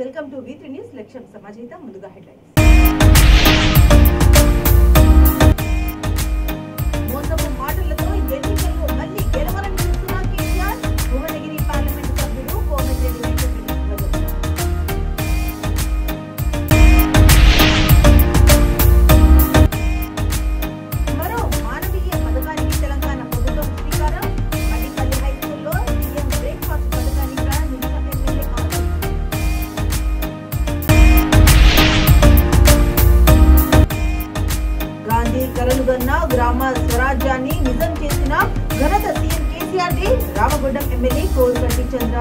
Welcome to V3 news లక్ష్యం సమాజహిత ముందుగా headlines. మోసపు మాటలతో ఎన్నికల్లో మళ్ళీ గెలవాలని చూస్తున్న కేసీఆర్ భువనగిరి పార్లమెంటు సభ్యుడు కోమటిరెడ్డి వెంకటరెడ్డి మరో మానవీయ పథకానికి తెలంగాణ ప్రభుత్వం శ్రీకారం. మడిపల్లి హైస్కూల్లో సీఎం బ్రేక్ఫాస్ట్ పథకాన్ని ప్రారంభించిన ఎమ్మెల్యే గాంధీ కలలుగన్న గ్రామ స్వరాజ్యాన్ని నిజం చేసిన ఘనత సీఎం కేసీఆర్ ది. రామగుండం ఎమ్మెల్యే కోరుకంటి చంద్ర.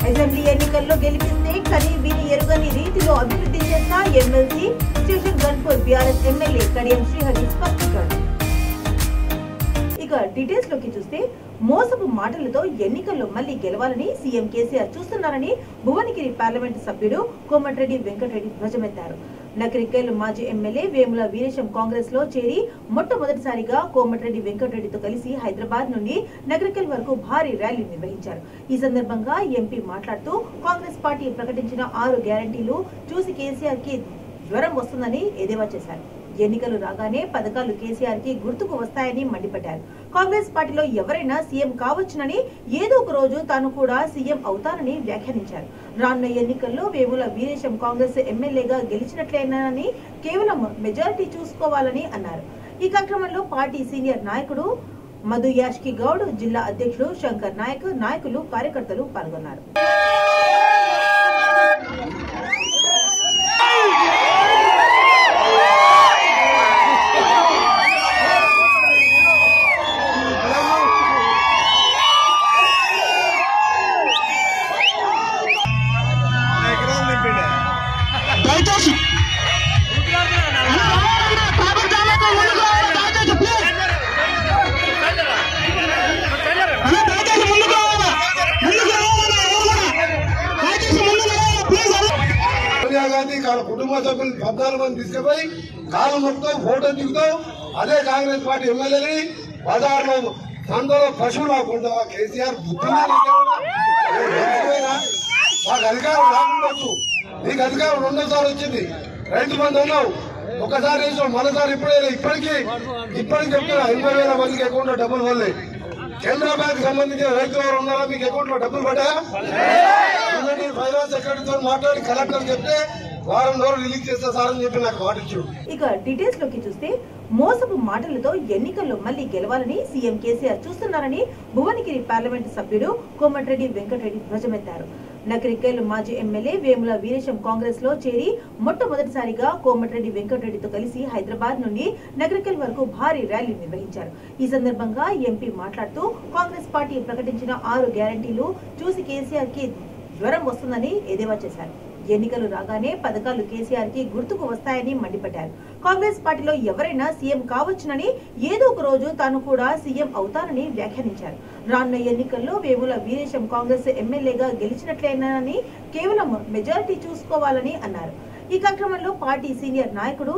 అసెంబ్లీ ఎన్నికల్లో గెలిపిస్తే కని విని ఎరుగని రీతిలో అభివృద్ధి చేసిన MLC Station Ghanpur BRS MLA Kadiyam Srihari స్పష్టీకరణ. ఇక డీటెయిల్స్ లోకి చూస్తే మోసపు మాటలతో ఎన్నికల్లో మళ్లీ గెలవాలని సీఎం కేసీఆర్ చూస్తున్నారని భువనగిరి పార్లమెంటు సభ్యుడు కోమటిరెడ్డి వెంకటరెడ్డి ధ్వజమెత్తారు. నకరికల్ మాజీ ఎమ్మెల్యే వేముల వీరేశం కాంగ్రెస్ లో చేరి మొట్టమొదటిసారిగా కోమటిరెడ్డి వెంకటరెడ్డితో కలిసి హైదరాబాద్ నుండి నగరికల్ వరకు భారీ ర్యాలీ నిర్వహించారు. ఈ సందర్భంగా ఎంపీ మాట్లాడుతూ కాంగ్రెస్ పార్టీ ప్రకటించిన 6 గ్యారంటీలు చూసి కేసీఆర్ కి జ్వరం వస్తుందని ఎద్దేవా చేశారు. ఎన్నికలు రాగానే పథకాలు కేసీఆర్ కి గుర్తుకు వస్తాయని మండిపడ్డారు. కాంగ్రెస్ పార్టీలో ఎవరైనా సీఎం కావచ్చునని, ఏదో ఒక రోజు తాను కూడా సీఎం అవుతానని వ్యాఖ్యానించారు. రానున్న ఎన్నికల్లో వేముల వీరేశం కాంగ్రెస్ ఎమ్మెల్యేగా గెలిచినట్లేనని, కేవలం మెజారిటీ చూసుకోవాలని అన్నారు. ఈ కార్యక్రమంలో పార్టీ సీనియర్ నాయకుడు మధు యాష్కి గౌడ్, జిల్లా అధ్యక్షుడు శంకర్ నాయక్, నాయకులు, కార్యకర్తలు పాల్గొన్నారు. గాంధీ కుటుంబ సభ్యులు 14 మంది తీసుకుపోయి కాలం మొత్తం ఫోటో దిగుతాం. అదే కాంగ్రెస్ పార్టీ ఎమ్మెల్యేని బజార్లో సందలో పశువులు ఆకుండా కేసీఆర్ బుద్ధిగా మాకు అధికారం రాకుండొచ్చు. నీకు అధికారం 2వ సారి వచ్చింది, 2 మంది ఉన్నావు, ఒకసారి వేసాం, మరోసారి ఇప్పటికీ చెప్తున్నా 80,000 మందికి అకౌంట్ లో డబ్బులు పడలే. కేంద్ర బ్యాంక్ సంబంధించిన రైతులు ఎవరు ఉన్నారా, మీకు అకౌంట్ లో డబ్బులు పడ్డా? ఫైనాన్స్ సెక్రటరీతో మాట్లాడి కలెక్టర్ చెప్తే వారం రోజులు రిలీజ్ చేస్తా సార్ అని చెప్పి నాకు మాటిచ్చు. ఇక డీటెయిల్స్ లోకి చూస్తే మోసపు మాటలతో ఎన్నికల్లో మళ్లీ గెలవాలని సీఎం కేసీఆర్ చూస్తున్నారని భువనగిరి పార్లమెంటు సభ్యుడు కోమటిరెడ్డి వెంకటరెడ్డి ధ్వజమెత్తారు. నకరికల్ మాజీ ఎమ్మెల్యే వేముల వీరేశం కాంగ్రెస్ లో చేరి మొట్టమొదటిసారిగా కోమటిరెడ్డి వెంకటరెడ్డితో కలిసి హైదరాబాద్ నుండి నగరికల్ వరకు భారీ ర్యాలీ నిర్వహించారు. ఈ సందర్భంగా ఎంపీ మాట్లాడుతూ కాంగ్రెస్ పార్టీ ప్రకటించిన 6 గ్యారంటీలు చూసి కేసీఆర్ కి జ్వరం వస్తుందని ఎద్దేవా చేశారు. ఎన్నికలు రాగానే పథకాలు కేసీఆర్ కి గుర్తుకు వస్తాయని మండిపడ్డారు. కాంగ్రెస్ పార్టీలో ఎవరైనా సీఎం కావచ్చునని, ఏదో ఒక రోజు తాను కూడా సీఎం అవుతానని వ్యాఖ్యానించారు. రానున్న ఎన్నికల్లో వేముల వీరేశం కాంగ్రెస్ ఎమ్మెల్యేగా గెలిచినట్లేనని, కేవలం మెజారిటీ చూసుకోవాలని అన్నారు. ఈ కార్యక్రమంలో పార్టీ సీనియర్ నాయకుడు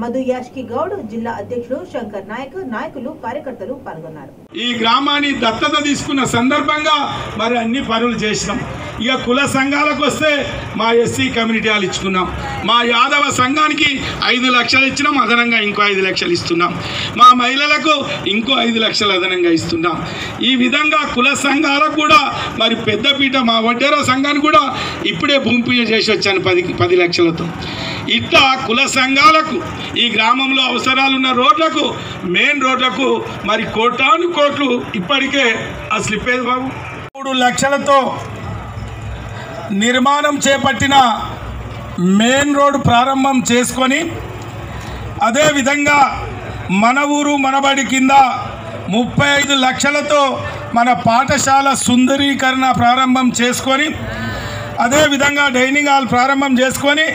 మధు యాష్కి గౌడ్, జిల్లా అధ్యక్షుడు శంకర్ నాయక్, నాయకులు, కార్యకర్తలు పాల్గొన్నారు. ఈ గ్రామాన్ని దత్తత తీసుకున్న సందర్భంగా మరి అన్ని పనులు చేసినాం. ఇక కుల సంఘాలకు వస్తే మా ఎస్సీ కమ్యూనిటీ వాళ్ళు ఇచ్చుకున్నాం. మా యాదవ సంఘానికి 5 లక్షలు ఇచ్చినాం, అదనంగా ఇంకో 5 లక్షలు ఇస్తున్నాం. మా మహిళలకు ఇంకో 5 లక్షలు అదనంగా ఇస్తున్నాం. ఈ విధంగా కుల సంఘాలకు కూడా మరి పెద్దపీట, మా వడ్డేరా సంఘానికి కూడా ఇప్పుడే భూమి పూజ చేసి వచ్చాను 10 లక్షలతో. ఇట్లా కుల సంఘాలకు ఈ గ్రామంలో అవసరాలున్న రోడ్లకు, మెయిన్ రోడ్లకు మరి కోటాను కోట్లు ఇప్పటికే ఆ స్లిప్పేది బాబు 3 లక్షలతో నిర్మాణం చేపట్టిన మెయిన్ రోడ్డు ప్రారంభం చేసుకొని, అదేవిధంగా మన ఊరు మనబడి కింద 35 లక్షలతో మన పాఠశాల సుందరీకరణ ప్రారంభం చేసుకొని, అదేవిధంగా డైనింగ్ హాల్ ప్రారంభం చేసుకొని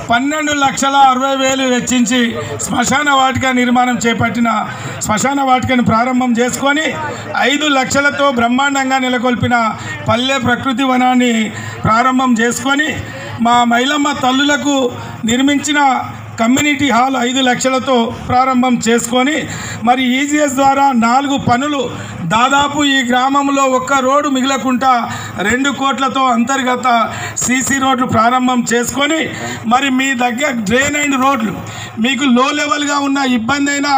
12,60,000 వెచ్చించి శ్మశాన వాటిక నిర్మాణం చేపట్టిన శ్మశాన వాటికను ప్రారంభం చేసుకొని 5 లక్షలతో బ్రహ్మాండంగా నెలకొల్పిన పల్లె ప్రకృతి వనాన్ని ప్రారంభం చేసుకొని మా మైలమ్మ తల్లులకు నిర్మించిన కమ్యూనిటీ హాల్ 5 లక్షలతో ప్రారంభం చేసుకొని మరి ఈజీఎస్ ద్వారా 4 పనులు దాదాపు ఈ గ్రామంలో ఒక్క రోడ్డు మిగలకుండా 2 కోట్లతో అంతర్గత సీసీ రోడ్లు ప్రారంభం చేసుకొని మరి మీ దగ్గర డ్రైన్ అండ్ రోడ్లు మీకు లో లెవెల్గా ఉన్న ఇబ్బంది అయినా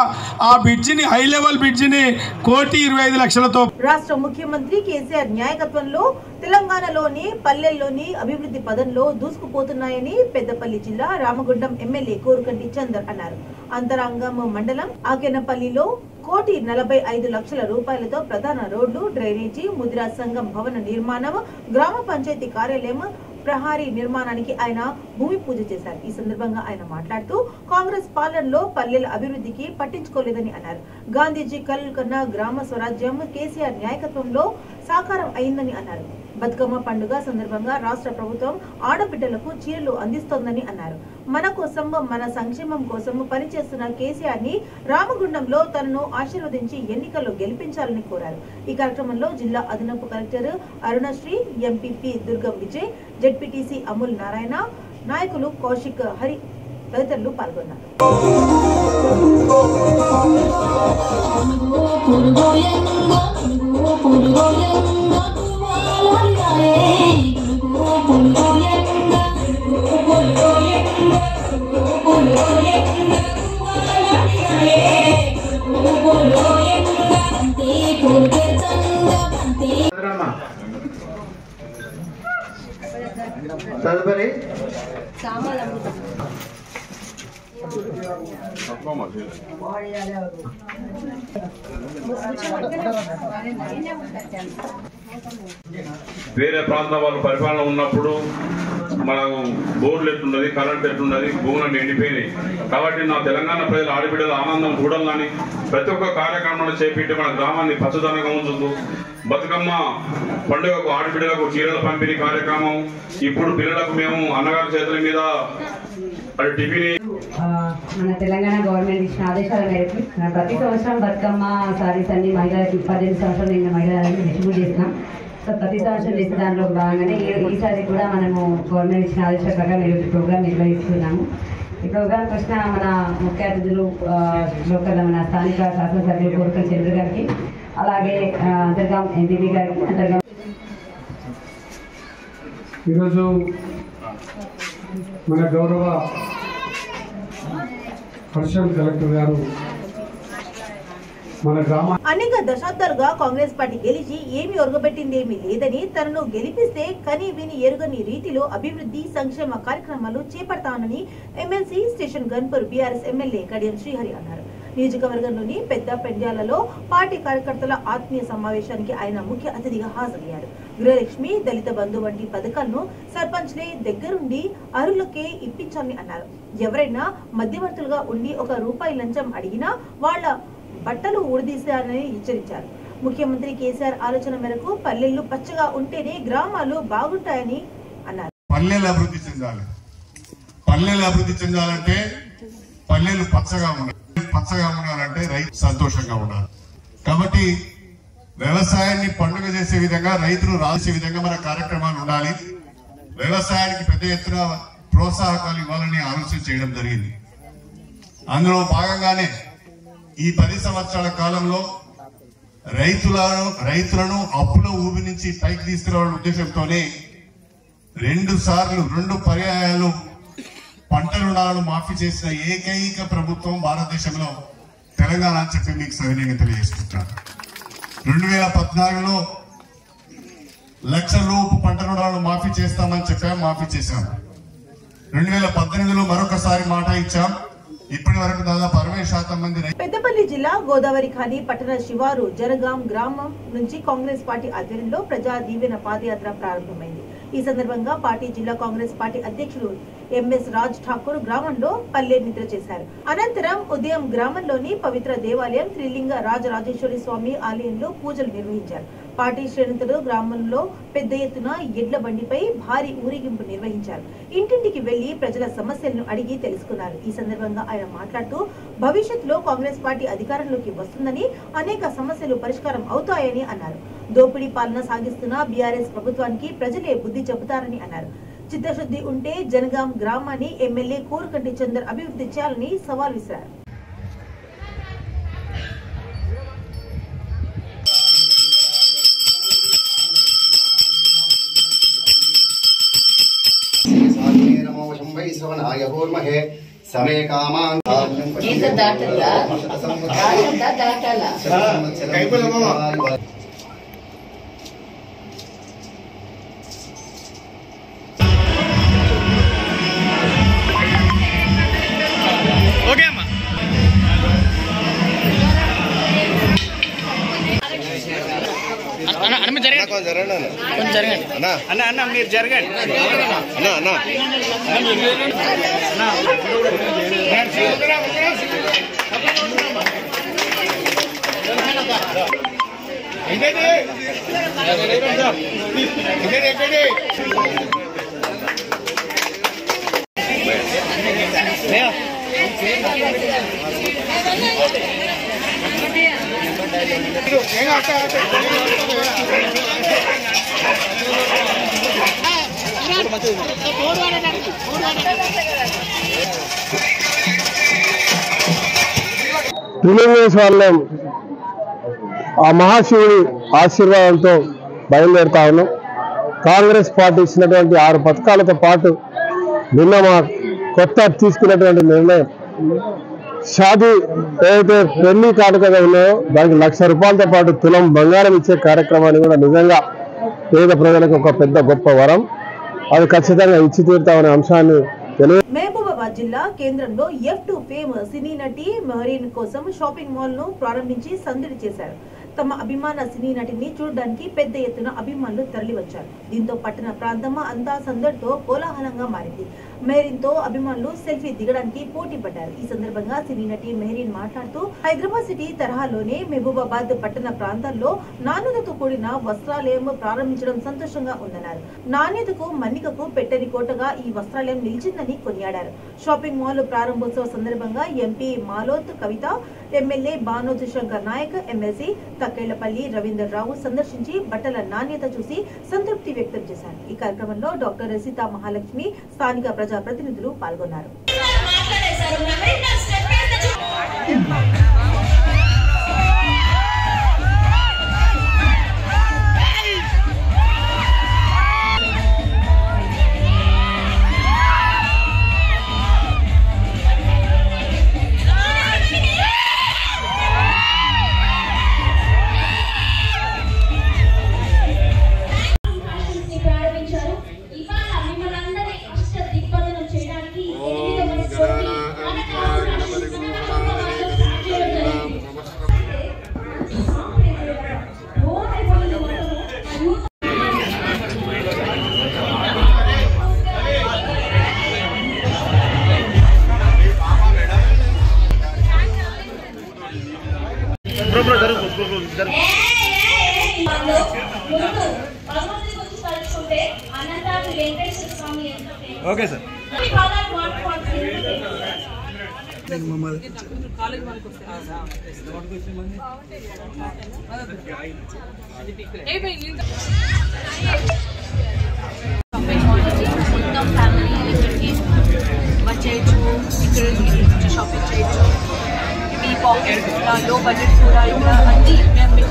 ఆ బ్రిడ్జిని హై లెవెల్ బ్రిడ్జిని 1,25,00,000తో రాష్ట్ర ముఖ్యమంత్రి కేసీఆర్ నాయకత్వంలో తెలంగాణలోని పల్లెల్లోని అభివృద్ధి పదంలో దూసుకుపోతున్నాయని పెద్దపల్లి జిల్లా రామగుండం ఎమ్మెల్యే కోరుకంటి చందర్ అన్నారు. అంతరంగం మండలం ఆకెనపల్లిలో 1,45,00,000 రూపాయలతో ప్రధాన రోడ్లు, డ్రైనేజీ, ముద్రా సంఘం భవన నిర్మాణం, గ్రామ పంచాయతీ కార్యాలయం, ప్రహారీ నిర్మాణానికి ఆయన భూమి పూజ చేశారు. ఈ సందర్భంగా ఆయన మాట్లాడుతూ కాంగ్రెస్ పాలనలో పల్లెల అభివృద్ధికి పట్టించుకోలేదని అన్నారు. గాంధీజీ కలలు కన్నా గ్రామ స్వరాజ్యం కేసీఆర్ నాయకత్వంలో సాకారం అయిందని అన్నారు. బతుకమ్మ పండుగ సందర్భంగా రాష్ట్ర ప్రభుత్వం ఆడబిడ్డలకు చీరలు అందిస్తోందని అన్నారు. మన కోసం, మన సంక్షేమం కోసం పనిచేస్తున్న కేసీఆర్ ని రామగుండంలో తనను ఆశీర్వదించి ఎన్నికల్లో గెలిపించాలని కోరారు. ఈ కార్యక్రమంలో జిల్లా అదనపు కలెక్టర్ అరుణశ్రీ, ఎంపీపీ దుర్గం విజయ్, జెడ్పీటీసీ అమూల్ నారాయణ, నాయకులు కౌశిక్, హరి తదితరులు పాల్గొన్నారు. తదుపరి వేరే ప్రాంతం వాళ్ళు పరిపాలన ఉన్నప్పుడు మనకు బోర్లు ఎట్లున్నది, కరెంట్ ఎట్లున్నది, భూములను ఎండిపోయినాయి. కాబట్టి నా తెలంగాణ ప్రజల ఆడబిడ్డల ఆనందం చూడాలని ప్రతి ఒక్క కార్యక్రమాన్ని చేపట్టి మన గ్రామాన్ని పచ్చదనంగా ఉంచుతూ బతుకమ్మ పండుగకు ఆడబిడ్డలకు చీరల పంపిణీ కార్యక్రమం, ఇప్పుడు పిల్లలకు మేము అన్నగారి చేతుల మీద టిఫిన్. మన తెలంగాణ గవర్నమెంట్ ఇచ్చిన ఆదేశాల మేరకు ప్రతి సంవత్సరం బతుకమ్మ సారీస్ అన్ని మహిళలకు 18 సంవత్సరాలు నిన్న మహిళలకు డిస్ట్రిబ్యూట్ చేసినాం. సో ప్రతి సంవత్సరం చేసే దాంట్లో భాగంగానే ఈసారి కూడా మనము గవర్నమెంట్ ఇచ్చిన ఆదేశాల ప్రకారం ఈరోజు ప్రోగ్రామ్ నిర్వహిస్తున్నాము. ఈ ప్రోగ్రాంకి వచ్చిన మన ముఖ్య అతిథులు లోకల్ మన స్థానిక శాసనసభ్యులు కోరుకంటి చంద్ర గారికి, అలాగే అంతర్గాం ఎంపీపీ గారికి, అంతర్గాం ఈరోజు మన గౌరవ హర్షం కలెక్టర్ గారు అనేక దశాబ్దాలుగా కాంగ్రెస్ పార్టీ గెలిచి ఏమి ఒరగబెట్టిందేమీ లేదని, తనను గెలిపిస్తే కని విని ఎరుగని రీతిలో అభివృద్ధి సంక్షేమ కార్యక్రమాలు చేపడతానని MLC Station Ghanpur BRS MLA Kadiyam Srihari అన్నారు. నియోజకవర్గంలోని పెద్ద పెండ్యాలలో పార్టీ కార్యకర్తల ఆత్మీయ సమావేశానికి ఆయన ముఖ్య అతిథిగా హాజరయ్యారు. గృహలక్ష్మి, దళిత బంధు వంటి పథకాలను సర్పంచ్లే దగ్గరుండి అర్హులకే ఇప్పించాలని అన్నారు. ఎవరైనా మధ్యవర్తులుగా ఉండి ₹1 లంచం అడిగినా వాళ్ల బట్టలు ఊడదీశారని హెచ్చరించారు. ముఖ్యమంత్రి కేసీఆర్ ఆలోచన మేరకు పల్లెలు పచ్చగా ఉంటేనే గ్రామాలు బాగుంటాయని అన్నారు. పల్లెలు అభివృద్ధి చెందాలి. పల్లెలు అభివృద్ధి చెందాలంటే పల్లెలు పచ్చగా ఉండాలి. పచ్చగా ఉండాలంటే రైతు సంతోషంగా ఉండాలి. కాబట్టి వ్యవసాయాన్ని పండుగ చేసే విధంగా, రైతులు రాసే విధంగా మన కార్యక్రమాలు ఉండాలి. వ్యవసాయానికి పెద్ద ఎత్తున ప్రోత్సాహకాలు ఇవ్వాలని ఆలోచన చేయడం జరిగింది. అందులో భాగంగానే ఈ 10 సంవత్సరాల కాలంలో రైతులను అప్పుల ఊబి నుంచి పైకి తీసుకురావాలనే ఉద్దేశంతోనే 2 పర్యాయాలు పంట రుణాలను మాఫీ చేసిన ఏకైక ప్రభుత్వం భారతదేశంలో తెలంగాణ అని చెప్పి మీకు సవినయంగా తెలియజేసుకుంటున్నాను. 2014లో ₹1,00,000 పంట రుణాలను మాఫీ చేస్తామని చెప్పాం, మాఫీ చేశాం. 2018లో మరొకసారి మాట ఇచ్చాం. ఇప్పటి వరకు దాదాపు 60% మంది. పెద్దపల్లి జిల్లా గోదావరి ఖాని పట్టణ శివారు జనగాం గ్రామం నుంచి కాంగ్రెస్ పార్టీ ఆధ్వర్యంలో ప్రజా దీవెన పాదయాత్ర ప్రారంభమైంది. ఈ సందర్భంగా పార్టీ జిల్లా కాంగ్రెస్ పార్టీ అధ్యక్షులు ఎంఎస్ రాజ్ ఠాకూర్ గ్రామంలో పల్లె నిద్ర చేశారు. అనంతరం ఉదయం గ్రామంలోని పవిత్ర దేవాలయం త్రిలింగ రాజరాజేశ్వరి స్వామి ఆలయంలో పూజలు నిర్వహించారు. పార్టీ శ్రేణులు గ్రామంలో పెద్ద ఎత్తున ఎడ్ల బండిపై భారీ ఊరేగింపు నిర్వహించారు. ఇంటింటికి వెళ్లి ప్రజల సమస్యలను అడిగి తెలుసుకున్నారు. ఈ సందర్భంగా ఆయన మాట్లాడుతూ భవిష్యత్తులో కాంగ్రెస్ పార్టీ అధికారంలోకి వస్తుందని, అనేక సమస్యలు పరిష్కారం అవుతాయని అన్నారు. దోపిడీ పాలన సాగిస్తున్న బీఆర్ఎస్ ప్రభుత్వానికి ప్రజలే బుద్ధి చెబుతారని అన్నారు. చిత్తశుద్ధి ఉంటే జనగాం గ్రామాన్ని ఎమ్మెల్యే కోరుకంటి చందర్ అభివృద్ధి చేయాలని సవాల్ విసిరారు. समय कामान ఓకే అమ్మా అన్న అన్న మీరు జరగండి కొంచెం జరగండి అన్న అన్న మీరు జరగండి అన్న అన్న వాళ్ళం ఆ మహాశివుడి ఆశీర్వాదంతో బయలుదేరుతా ఉన్నాం. కాంగ్రెస్ పార్టీ ఇచ్చినటువంటి 6 పథకాలతో పాటు నిన్న మా కొత్త తీసుకున్నటువంటి నిర్ణయం షాదీ ఏదైతే పెళ్లి కానుకగా ఉన్నాయో దానికి ₹1,00,000 పాటు తులం బంగారం ఇచ్చే కార్యక్రమాన్ని కూడా నిజంగా పేద ప్రజలకు ఒక పెద్ద గొప్ప వరం. అది ఖచ్చితంగా ఇచ్చి తీరుతామనే అంశాన్ని మహబూబాబాద్ జిల్లా కేంద్రంలో F2 ఫేమ్ సినీ నటి మెహరీన్ కోసం షాపింగ్ మాల్ ను ప్రారంభించి సందడి చేశారు. తమ అభిమాన సినీ నటిని చూడడానికి పెద్ద ఎత్తున అభిమానులు తరలివచ్చారు. దీంతో పట్టణ ప్రాంతం అంతా సందడితో కోలాహలంగా మారింది. మెహరీన్ తో అభిమానులు సెల్ఫీ దిగడానికి పోటీ పడ్డారు. ఈ సందర్భంగా సినీ నటి మెహరీన్ మాట్లాడుతూ హైదరాబాద్ సిటీ తరహాలోనే మహబూబాబాద్ పట్టణ ప్రాంతాల్లో నాణ్యతతో కూడిన వస్త్రాలయం ప్రారంభించడం సంతోషంగా ఉందన్నారు. నాణ్యతకు మన్నికకు పెట్టని కోటగా ఈ వస్త్రాలయం నిలిచిందని కొనియాడారు. షాపింగ్ మాల్ ప్రారంభోత్సవ సందర్భంగా ఎంపీ మాలోత్ కవిత, ఎమ్మెల్యే బానోత్ శంకర్ నాయక్, ఎమ్మెల్సీ తక్కేళ్లపల్లి రవీందర్ రావు సందర్శించి బట్టల నాణ్యత చూసి సంతృప్తి వ్యక్తం చేశారు. ఈ కార్యక్రమంలో డాక్టర్ సీతా మహాలక్ష్మి, స్థానిక ప్రజాప్రతినిధులు పాల్గొన్నారు. ఓకే సార్ మొత్తం ఫ్యామిలీ ఇక్కడికి వచ్చేయచ్చు, ఇక్కడ షాపింగ్ చేయొచ్చు. మీ పాకెట్ లో బడ్జెట్ కూడా ఇంకా అన్ని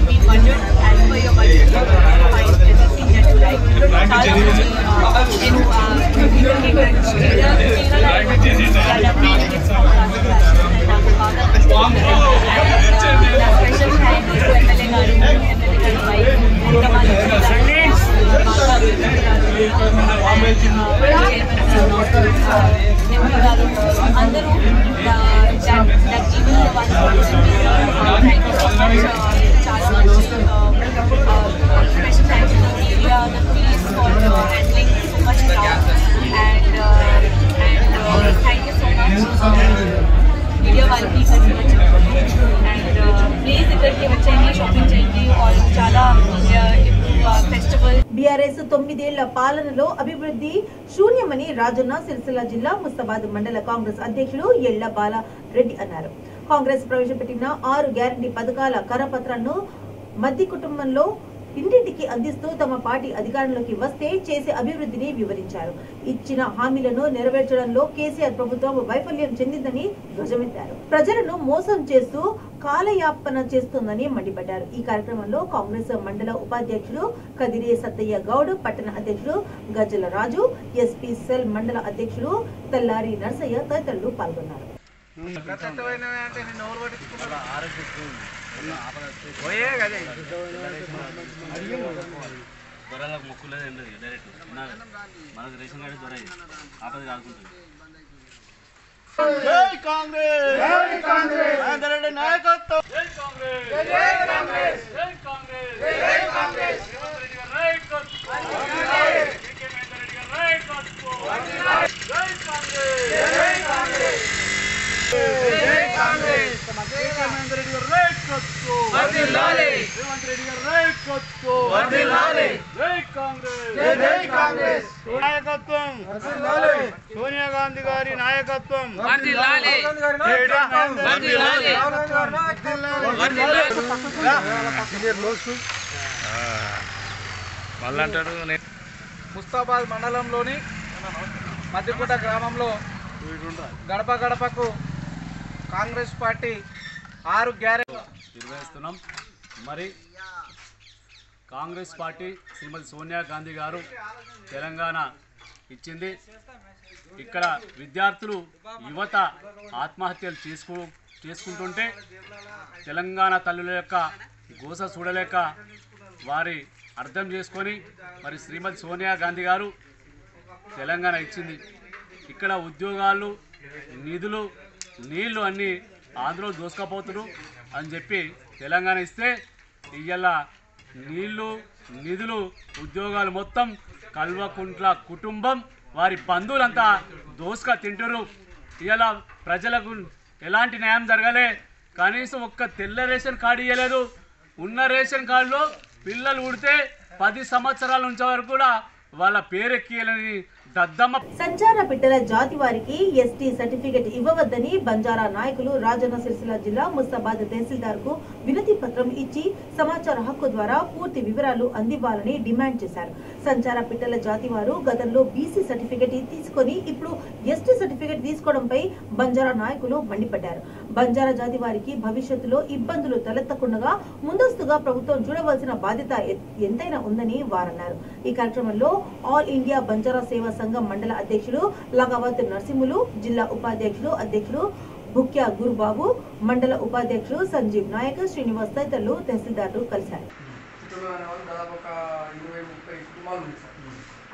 మీ budget as per your budget everything that you like. చాలా స్పెషల్ థ్యాంక్ యూ ఎమ్మెల్యే గారు, ఎమ్మెల్యే గారి వైఫ్, ఇంకా మా అందరూ చాలా మంచి special thanks to media, the please for handling so much crowd and thank you so much media వాళ్ళకి and please ఇక్కడికి వచ్చేయండి, షాపింగ్ చేయండి. చాలా ఫెస్టివల్. బీఆర్ఎస్ 9 ఏళ్ల పాలనలో అభివృద్ధి శూన్యమని రాజన్న సిరిసిల్ల జిల్లా ముస్తాబాద్ మండల కాంగ్రెస్ అధ్యక్షుడు ఎళ్ల బాలారెడ్డి అన్నారు. కాంగ్రెస్ ప్రవేశపెట్టిన 6 గ్యారంటీ పథకాల కరపత్రాలను మధ్య కుటుంబంలో ఇంటింటికి అందిస్తూ తమ పార్టీ అధికారంలోకి వస్తే చేసే అభివృద్ధిని వివరించారు. ఇచ్చిన హామీలను నెరవేర్చడంలో కేసీఆర్ ప్రభుత్వం వైఫల్యం చెందిందని ధ్వజమెత్తారు. ప్రజలను మోసం చేస్తూ కాలయాపన చేస్తుందని మండిపడ్డారు. ఈ కార్యక్రమంలో కాంగ్రెస్ మండల ఉపాధ్యక్షుడు కదిరి సత్తయ్య గౌడ్, పట్టణ అధ్యక్షుడు గజ్జల రాజు, ఎస్పీ సెల్ మండల అధ్యక్షుడు తెల్లారి నర్సయ్య తదితరులు పాల్గొన్నారు. జై కాంగ్రెస్, జై కాంగ్రెస్, అందరెడ్డి నాయకత్వం, జై కాంగ్రెస్, జై కాంగ్రెస్, జై కాంగ్రెస్, జై కాంగ్రెస్, రేవంత్ రెడ్డి గారి నాయకత్వం, కేకే మహేందర్ రెడ్డి గారి నాయకత్వం, జై కాంగ్రెస్, జై కాంగ్రెస్, జై కాంగ్రెస్, కేకే మహేందర్ రెడ్డి గారి నాయకత్వం, వర్ధిల్లాలి, రేవంత్ రెడ్డి గారి నాయకత్వం, వర్ధిల్లాలి, జై కాంగ్రెస్, జై కాంగ్రెస్, నాయకత్వం, వర్ధిల్లాలి, సోనియా గాంధీ గారి నాయకత్వం, వర్ధిల్లాలి, వర్ధిల్లాలి, మళ్ళంటాడు. ముస్తాబాద్ మండలంలోని మధ్యకోట గ్రామంలో గడప గడపకు కాంగ్రెస్ పార్టీ 6 గ్యారెంటీ నిర్వహిస్తున్నాం. మరి కాంగ్రెస్ పార్టీ శ్రీమతి సోనియా గాంధీ గారు తెలంగాణ ఇచ్చింది. ఇక్కడ విద్యార్థులు యువత ఆత్మహత్యలు చేసుకుంటుంటే తెలంగాణ తల్లుల యొక్క గోస చూడలేక వారి అర్థం చేసుకొని మరి శ్రీమతి సోనియా గాంధీ గారు తెలంగాణ ఇచ్చింది. ఇక్కడ ఉద్యోగాలు, నిధులు, నీళ్లు అన్నీ ఆంధ్రలో దోసుకపోతున్నారు అని చెప్పి తెలంగాణ ఇస్తే ఇవాళ నీళ్లు, నిధులు, ఉద్యోగాలు మొత్తం కల్వకుంట్ల కుటుంబం వారి బంధువులంతా దోసుక తింటారు. ఇవాళ ప్రజలకు ఎలాంటి న్యాయం జరగలే. కనీసం ఒక్క తెల్ల రేషన్ కార్డు ఇవ్వలేదు. ఉన్న రేషన్ కార్డులో పిల్లలు ఉడితే 10 సంవత్సరాల నుంచి వరకు కూడా వాళ్ళ పేరెక్కియాలని సంచార పిట్టల జాతి వారికి ఎస్టీ సర్టిఫికెట్ ఇవ్వవద్దని బంజారా నాయకులు రాజన్న సిరిసిల్ల జిల్లా ముస్తాబాద్ తహసీల్దార్ కు వినతి పత్రం ఇచ్చి సమాచార హక్కు ద్వారా పూర్తి వివరాలు అందివ్వాలని డిమాండ్ చేశారు. సంచార పిట్టల జాతి వారు గతంలో బీసీ సర్టిఫికెట్ తీసుకొని ఇప్పుడు ఎస్టీ సర్టిఫికెట్ తీసుకోవడంపై బంజారా నాయకులు మండిపడ్డారు. బంజారా జాతి వారికి భవిష్యత్తులో ఇబ్బందులు తలెత్తకుండా ముందస్తుగా ప్రభుత్వం చూడవలసిన బాధ్యత ఎంతైనా ఉందని వారన్నారు. ఈ కార్యక్రమంలో ఆల్ ఇండియా బంజారా సేవా సంఘం మండల అధ్యక్షుడు లగావత్ నరసింహులు, జిల్లా ఉపాధ్యక్షుడు అధ్యక్షుడు భుక్యా గురుబాబు, మండల ఉపాధ్యక్షుడు సంజీవ్ నాయక్, శ్రీనివాస్ తదితరులు తహసీల్దార్లు కలిశారు.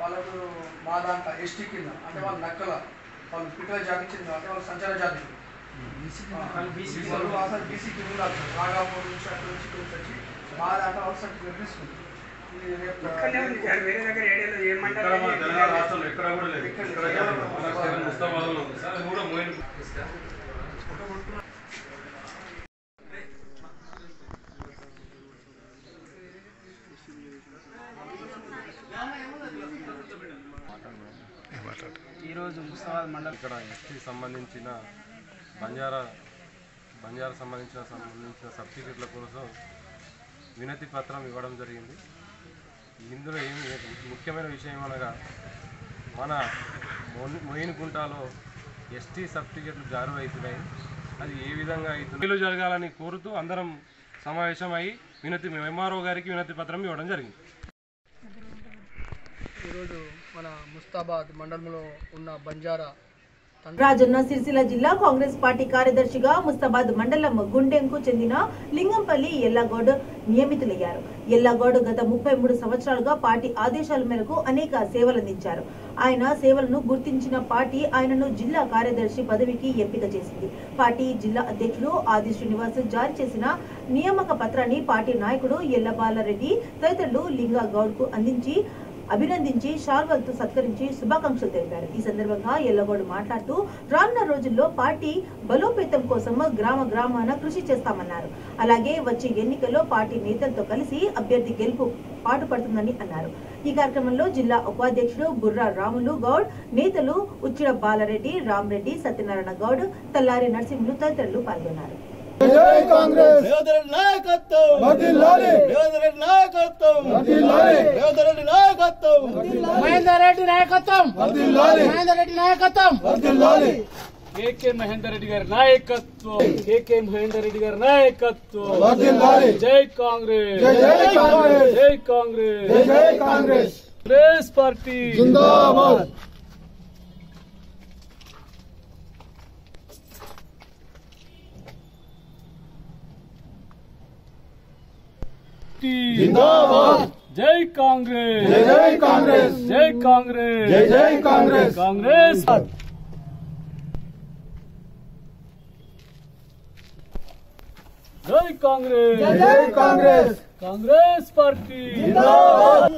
వాళ్ళకు మా దాంట్లో ఎస్టీ కింద అంటే వాళ్ళు నక్కల వాళ్ళు పిట్టల జాతి కింద అంటే వాళ్ళు సంచార జాతి అసలు బీసీ కింద రాగాపూర్ నుంచి అక్కడ నుంచి వచ్చి మా దాంట్లో వాళ్ళు సర్టిఫికేట్ తీసుకుంటారు. ఈరోజు ముస్తాబాద్ మండలం ఇక్కడ ఎస్టీ సంబంధించిన బంజారా సంబంధించిన సర్టిఫికెట్ల కోసం వినతి పత్రం ఇవ్వడం జరిగింది. ఇందులో ముఖ్యమైన విషయం అనగా మన మోయినగుంటలో ఎస్టీ సర్టిఫికెట్లు జారీ అవుతున్నాయి. అది ఏ విధంగా అవుతుంది జరగాలని కోరుతూ అందరం సమావేశమై ఎంఆర్ఓ గారికి వినతి పత్రం ఇవ్వడం జరిగింది. ఈరోజు మన ముస్తాబాద్ మండలంలో ఉన్న బంజారా రాజన్న సిరిసిల్ల జిల్లా కాంగ్రెస్ పార్టీ కార్యదర్శిగా ముస్తాబాద్ మండలం గుండెంకు చెందిన లింగంపల్లి ఎల్లగౌడ్ నియమితులయ్యారు. ఎల్లగౌడ్ గత 33 సంవత్సరాలుగా పార్టీ ఆదేశాల మేరకు అనేక సేవలందించారు. ఆయన సేవలను గుర్తించిన పార్టీ ఆయనను జిల్లా కార్యదర్శి పదవికి ఎంపిక చేసింది. పార్టీ జిల్లా అధ్యక్షుడు ఆది శ్రీనివాస్ జారీ చేసిన నియామక పత్రాన్ని పార్టీ నాయకుడు ఎల్లబాలరెడ్డి తదితరులు లింగగౌడ్ కు అందించి అభినందించి షాల్వలతో సత్కరించి శుభాకాంక్షలు తెలిపారు. ఈ సందర్భంగా ఎల్లగౌడ్ మాట్లాడుతూ రానున్న రోజుల్లో పార్టీ బలోపేతం కోసం గ్రామాన కృషి చేస్తామన్నారు. అలాగే వచ్చే ఎన్నికల్లో పార్టీ నేతలతో కలిసి అభ్యర్థి గెలుపు పాటుపడుతుందని అన్నారు. ఈ కార్యక్రమంలో జిల్లా ఉపాధ్యక్షుడు బుర్రా రాములు గౌడ్, నేతలు ఉచ్చిడ బాలరెడ్డి, రామరెడ్డి, సత్యనారాయణ గౌడ్, తల్లారి నరసింహులు తదితరులు పాల్గొన్నారు. జై కాంగ్రెస్, రేవంత్ రెడ్డి నాయకత్వం, వర్ధిల్లాలి, రేవంత్ రెడ్డి నాయకత్వం, మహేందర్ రెడ్డి నాయకత్వం మహేందర్ రెడ్డి నాయకత్వం కేకే మహేందర్ రెడ్డి గారి నాయకత్వం కేకే మహేందర్ రెడ్డి గారి నాయకత్వం జై కాంగ్రెస్ జై కాంగ్రెస్ జై కాంగ్రెస్ జై కాంగ్రెస్ కాంగ్రెస్ పార్టీ జిందాబాద్ जिंदाबाद जय कांग्रेस जय कांग्रेस जय कांग्रेस जय कांग्रेस कांग्रेस जय कांग्रेस जय कांग्रेस कांग्रेस पार्टी जिंदाबाद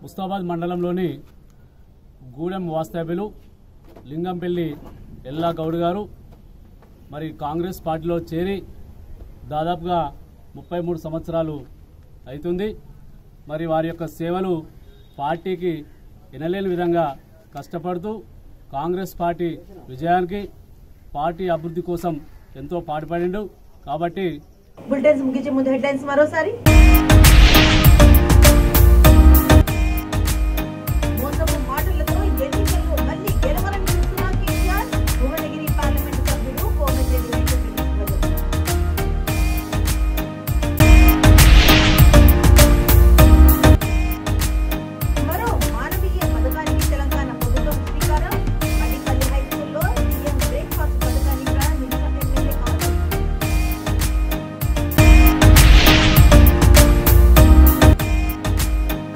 ముస్తాబాద్ మండలంలోని గూడెం వాస్తవ్యులు లింగంపల్లి ఎల్లా గౌడ్ గారు మరి కాంగ్రెస్ పార్టీలో చేరి దాదాపుగా 33 సంవత్సరాలు అవుతుంది. మరి వారి యొక్క సేవలు పార్టీకి ఎనలేని విధంగా కష్టపడుతూ కాంగ్రెస్ పార్టీ విజయానికి పార్టీ అభివృద్ధి కోసం ఎంతో పాటుపడిండు. కాబట్టి బులెటిన్స్ ముగించే ముందు హెడ్లైన్స్ మరోసారి. మోసపు మాటలతో ఎన్నికల్లో మళ్లీ గెలవాలని చూస్తున్న కేసీఆర్, భువనగిరి పార్లమెంటు సభ్యుడు కోమటిరెడ్డి వెంకటరెడ్డి. మరో మానవీయ పథకానికి తెలంగాణ ప్రభుత్వం శ్రీకారం. మడిపల్లి హైస్కూల్లో సీఎం బ్రేక్ఫాస్ట్ పథకాన్ని ప్రారంభించిన ఎమ్మెల్యే కాంగ్రెస్.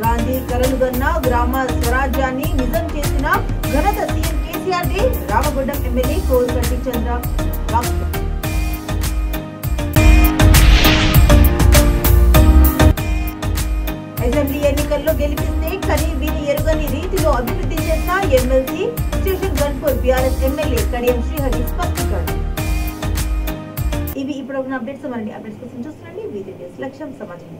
గాంధీ కలలుగన్న గ్రామ స్వరాజ్యాన్ని నిజం చేసిన ఘనత సీఎం కేసీఆర్ ది. రామగుండం ఎమ్మెల్యే కోరుగంటి చంద్ర. అసెంబ్లీ ఎన్నికల్లో గెలిపిస్తే కని విని ఎరుగని రీతిలో అభివృద్ధి చేసిన MLC Station Ghanpur BRS MLA Kadiyam Srihari స్పష్టీకరణ. ఇవి ఇప్పుడు ఉన్న అప్డేట్స్. మరిన్ని అప్డేట్స్ కోసం చూస్తుండండి వీడియో లక్ష్యం సమాజం.